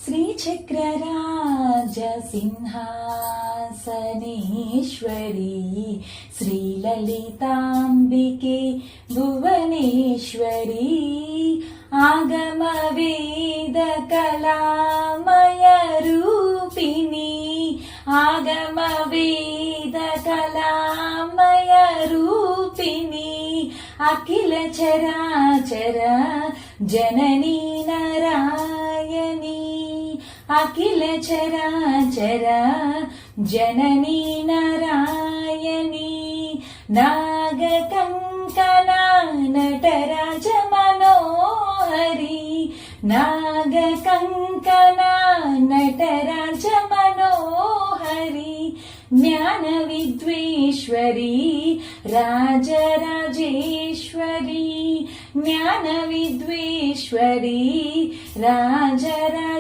श्रीचक्रराजसिंहासनेश्वरी श्रीललिताम्बिके भुवनेश्वरी आगमवेदकलामयरूपिणी आगमवेदकलामयरूपिणी अखिल चराचर जननी नारायणी अखिल चराचर जननी नारायणी नागकङ्कणा नटराज मनोहरी नागकङ्कणा नटराज मनोहरी ज्ञानविद्वेश्वरी राजराजेश्वरी ज्ञानविद्वेश्वरी राजराजेश्वरी